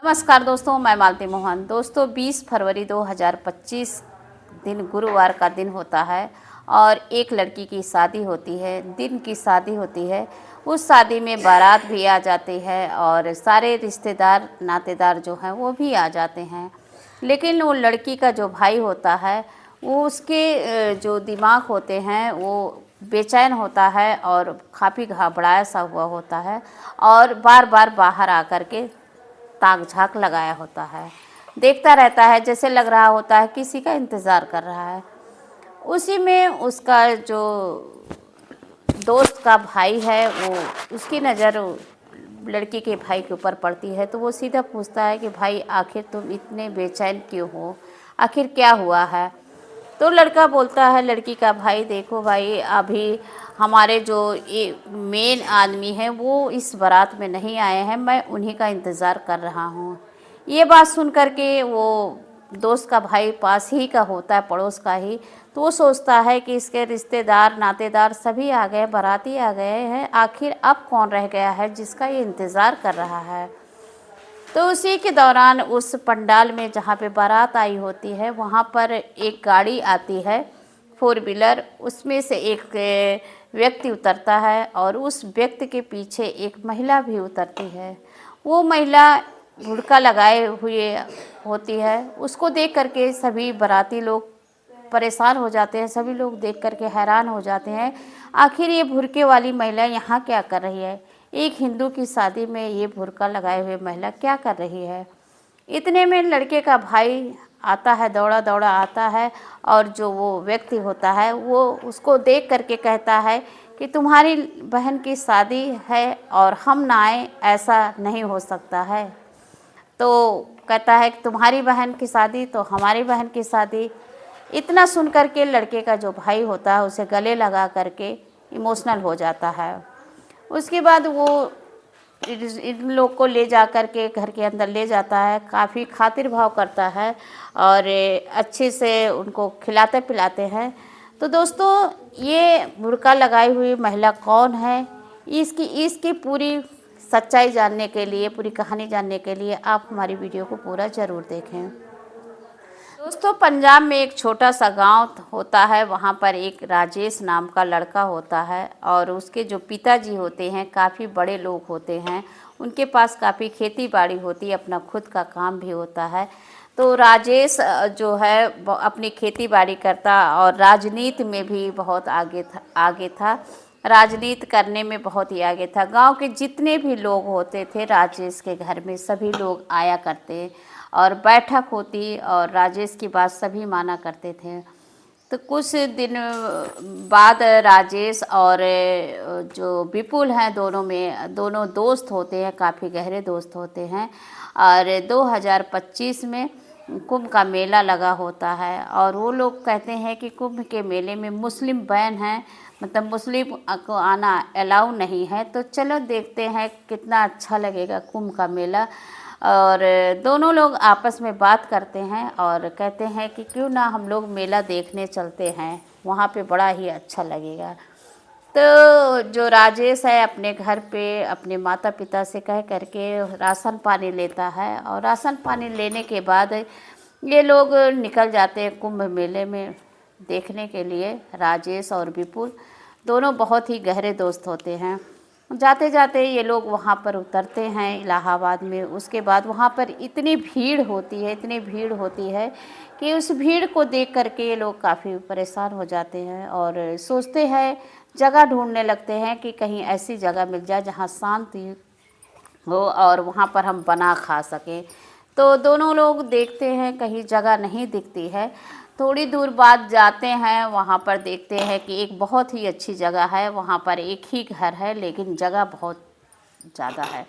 नमस्कार दोस्तों, मैं मालती मोहन। दोस्तों 20 फरवरी 2025 दिन गुरुवार का दिन होता है और एक लड़की की शादी होती है। दिन की शादी होती है। उस शादी में बारात भी आ जाती है और सारे रिश्तेदार नातेदार जो हैं वो भी आ जाते हैं। लेकिन वो लड़की का जो भाई होता है वो उसके जो दिमाग होते हैं वो बेचैन होता है और काफ़ी घबराया सा हुआ होता है और बार बार बाहर आकर के ताक झांक लगाया होता है। देखता रहता है, जैसे लग रहा होता है किसी का इंतज़ार कर रहा है। उसी में उसका जो दोस्त का भाई है वो उसकी नज़र लड़की के भाई के ऊपर पड़ती है, तो वो सीधा पूछता है कि भाई आखिर तुम इतने बेचैन क्यों हो, आखिर क्या हुआ है। तो लड़का बोलता है, लड़की का भाई, देखो भाई अभी हमारे जो ये मेन आदमी हैं वो इस बारात में नहीं आए हैं, मैं उन्हीं का इंतज़ार कर रहा हूँ। ये बात सुन करके वो दोस्त का भाई पास ही का होता है, पड़ोस का ही, तो वो सोचता है कि इसके रिश्तेदार नातेदार सभी आ गए, बाराती आ गए हैं, आखिर अब कौन रह गया है जिसका ये इंतज़ार कर रहा है। तो उसी के दौरान उस पंडाल में जहाँ पे बारात आई होती है वहाँ पर एक गाड़ी आती है, फोर व्हीलर। उसमें से एक व्यक्ति उतरता है और उस व्यक्ति के पीछे एक महिला भी उतरती है। वो महिला बुर्का लगाए हुए होती है। उसको देख करके सभी बाराती लोग परेशान हो जाते हैं, सभी लोग देख करके हैरान हो जाते हैं, आखिर ये बुर्के वाली महिला यहाँ क्या कर रही है। एक हिंदू की शादी में ये बुर्का लगाए हुए महिला क्या कर रही है। इतने में लड़के का भाई आता है, दौड़ा दौड़ा आता है और जो वो व्यक्ति होता है वो उसको देख करके कहता है कि तुम्हारी बहन की शादी है और हम ना आए, ऐसा नहीं हो सकता है। तो कहता है कि तुम्हारी बहन की शादी तो हमारी बहन की शादी। इतना सुन करके लड़के का जो भाई होता है उसे गले लगा करके इमोशनल हो जाता है। उसके बाद वो इन लोग को ले जा कर के घर के अंदर ले जाता है, काफ़ी खातिर भाव करता है और अच्छे से उनको खिलाते पिलाते हैं। तो दोस्तों ये बुर्का लगाई हुई महिला कौन है, इसकी पूरी सच्चाई जानने के लिए, पूरी कहानी जानने के लिए आप हमारी वीडियो को पूरा ज़रूर देखें। दोस्तों पंजाब में एक छोटा सा गांव होता है, वहाँ पर एक राजेश नाम का लड़का होता है और उसके जो पिताजी होते हैं काफ़ी बड़े लोग होते हैं। उनके पास काफ़ी खेती बाड़ी होती है, अपना खुद का काम भी होता है। तो राजेश जो है अपनी खेती बाड़ी करता और राजनीति में भी बहुत आगे था। राजनीति करने में बहुत ही आगे था। गांव के जितने भी लोग होते थे राजेश के घर में सभी लोग आया करते और बैठक होती और राजेश की बात सभी माना करते थे। तो कुछ दिन बाद राजेश और जो विपुल हैं दोनों दोस्त होते हैं, काफ़ी गहरे दोस्त होते हैं। और 2025 में कुंभ का मेला लगा होता है और वो लोग कहते हैं कि कुंभ के मेले में मुस्लिम बैन है, मतलब मुस्लिम को आना अलाउ नहीं है। तो चलो देखते हैं कितना अच्छा लगेगा कुंभ का मेला। और दोनों लोग आपस में बात करते हैं और कहते हैं कि क्यों ना हम लोग मेला देखने चलते हैं, वहाँ पे बड़ा ही अच्छा लगेगा। तो जो राजेश है अपने घर पे अपने माता पिता से कह करके राशन पानी लेता है और राशन पानी लेने के बाद ये लोग निकल जाते हैं कुंभ मेले में देखने के लिए। राजेश और विपुल दोनों बहुत ही गहरे दोस्त होते हैं। जाते जाते ये लोग वहाँ पर उतरते हैं इलाहाबाद में। उसके बाद वहाँ पर इतनी भीड़ होती है कि उस भीड़ को देख करके ये लोग काफ़ी परेशान हो जाते हैं और सोचते हैं, जगह ढूंढने लगते हैं कि कहीं ऐसी जगह मिल जाए जहाँ शांति हो और वहाँ पर हम बना खा सकें। तो दोनों लोग देखते हैं, कहीं जगह नहीं दिखती है। थोड़ी दूर बाद जाते हैं, वहाँ पर देखते हैं कि एक बहुत ही अच्छी जगह है। वहाँ पर एक ही घर है लेकिन जगह बहुत ज़्यादा है।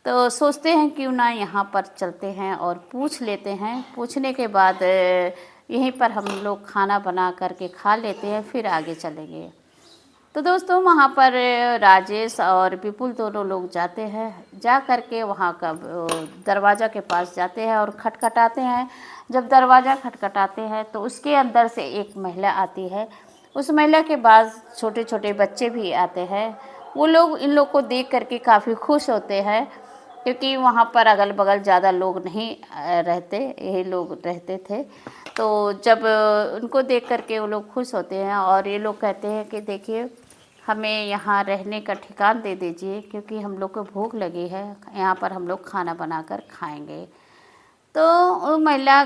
तो सोचते हैं क्यों ना यहाँ पर चलते हैं और पूछ लेते हैं। पूछने के बाद यहीं पर हम लोग खाना बना करके खा लेते हैं, फिर आगे चलेंगे। तो दोस्तों वहाँ पर राजेश और विपुल दोनों लोग जाते हैं। जा कर के वहाँ का दरवाज़ा के पास जाते हैं और खटखटाते हैं। जब दरवाज़ा खटखटाते हैं तो उसके अंदर से एक महिला आती है। उस महिला के पास छोटे छोटे बच्चे भी आते हैं। वो लोग इन लोग को देख करके काफ़ी खुश होते हैं क्योंकि वहाँ पर अगल बगल ज़्यादा लोग नहीं रहते, यही लोग रहते थे। तो जब उनको देख कर के वो लोग खुश होते हैं और ये लोग कहते हैं कि देखिए हमें यहाँ रहने का ठिकाना दे दीजिए, क्योंकि हम लोग को भूख लगी है, यहाँ पर हम लोग खाना बनाकर खाएंगे। तो वो महिला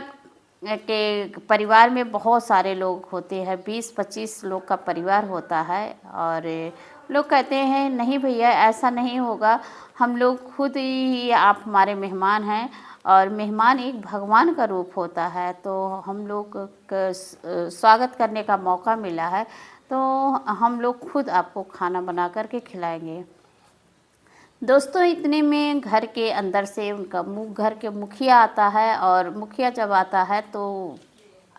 के परिवार में बहुत सारे लोग होते हैं, 20-25 लोग का परिवार होता है। और लोग कहते हैं नहीं भैया ऐसा नहीं होगा, हम लोग खुद ही, आप हमारे मेहमान हैं और मेहमान एक भगवान का रूप होता है, तो हम लोग का स्वागत करने का मौका मिला है, तो हम लोग खुद आपको खाना बना कर के खिलाएंगे। दोस्तों इतने में घर के अंदर से उनका घर के मुखिया आता है, और मुखिया जब आता है तो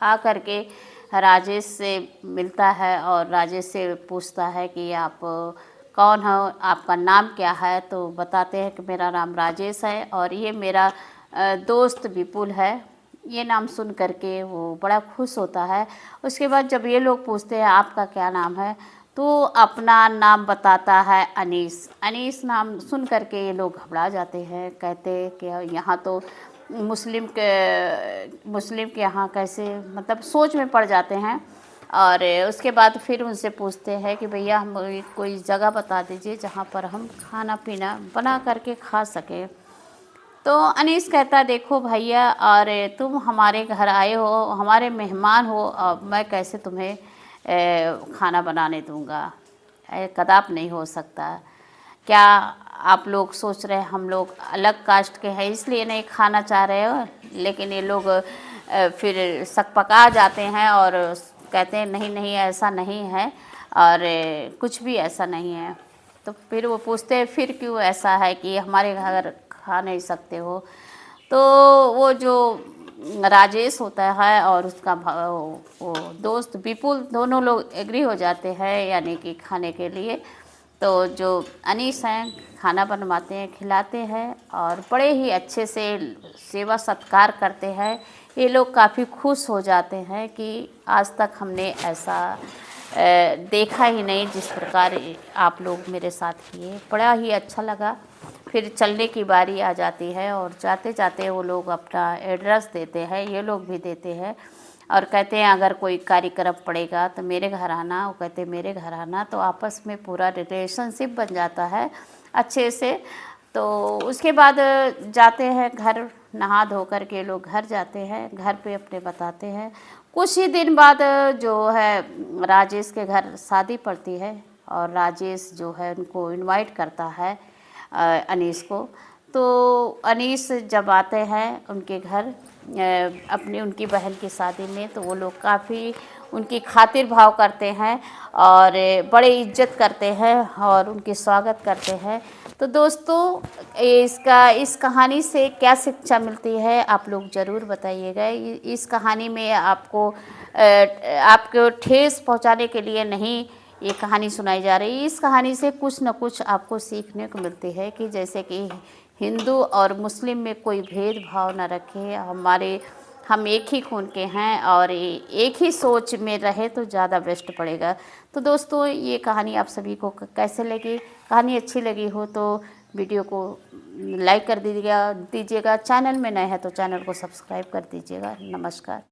आ कर के राजेश से मिलता है और राजेश से पूछता है कि आप कौन हो, आपका नाम क्या है। तो बताते हैं कि मेरा नाम राजेश है और ये मेरा दोस्त विपुल है। ये नाम सुन करके वो बड़ा खुश होता है। उसके बाद जब ये लोग पूछते हैं आपका क्या नाम है, तो अपना नाम बताता है अनीस। अनीस नाम सुन करके ये लोग घबरा जाते हैं, कहते कि यहाँ तो मुस्लिम के यहाँ कैसे, मतलब सोच में पड़ जाते हैं। और उसके बाद फिर उनसे पूछते हैं कि भैया हम कोई जगह बता दीजिए जहाँ पर हम खाना पीना बना करके खा सकें। तो अनीस कहता देखो भैया, और तुम हमारे घर आए हो, हमारे मेहमान हो, और मैं कैसे तुम्हें खाना बनाने दूंगा, कदाप नहीं हो सकता। क्या आप लोग सोच रहे हैं हम लोग अलग कास्ट के हैं इसलिए नहीं खाना चाह रहे हो? लेकिन ये लोग फिर सकपका जाते हैं और कहते हैं नहीं नहीं ऐसा नहीं है, और कुछ भी ऐसा नहीं है। तो फिर वो पूछते हैं फिर क्यों ऐसा है कि हमारे घर खा नहीं सकते हो? तो वो जो राजेश होता है और उसका वो दोस्त विपुल, दोनों लोग एग्री हो जाते हैं यानी कि खाने के लिए। तो जो अनीस हैं खाना बनवाते हैं, खिलाते हैं और बड़े ही अच्छे से सेवा सत्कार करते हैं। ये लोग काफ़ी खुश हो जाते हैं कि आज तक हमने ऐसा देखा ही नहीं जिस प्रकार आप लोग मेरे साथ किए, बड़ा ही अच्छा लगा। फिर चलने की बारी आ जाती है और जाते जाते वो लोग अपना एड्रेस देते हैं, ये लोग भी देते हैं और कहते हैं अगर कोई कार्यक्रम पड़ेगा तो मेरे घर आना। वो कहते मेरे घर आना, तो आपस में पूरा रिलेशनशिप बन जाता है अच्छे से। तो उसके बाद जाते हैं घर, नहा धो कर के लोग घर जाते हैं, घर पे अपने बताते हैं। कुछ ही दिन बाद जो है राजेश के घर शादी पड़ती है और राजेश जो है उनको इनवाइट करता है अनीस को। तो अनीस जब आते हैं उनके घर उनकी बहन की शादी में, तो वो लोग काफ़ी उनकी खातिर भाव करते हैं और बड़े इज्जत करते हैं और उनकी स्वागत करते हैं। तो दोस्तों इस कहानी से क्या शिक्षा मिलती है आप लोग ज़रूर बताइएगा। इस कहानी में आपको ठेस पहुंचाने के लिए नहीं ये कहानी सुनाई जा रही। इस कहानी से कुछ न कुछ आपको सीखने को मिलती है कि जैसे कि हिंदू और मुस्लिम में कोई भेदभाव न रखें, हम एक ही खून के हैं और एक ही सोच में रहे तो ज़्यादा बेस्ट पड़ेगा। तो दोस्तों ये कहानी आप सभी को कैसे लगी? कहानी अच्छी लगी हो तो वीडियो को लाइक कर दीजिएगा। चैनल में नए हैं तो चैनल को सब्सक्राइब कर दीजिएगा। नमस्कार।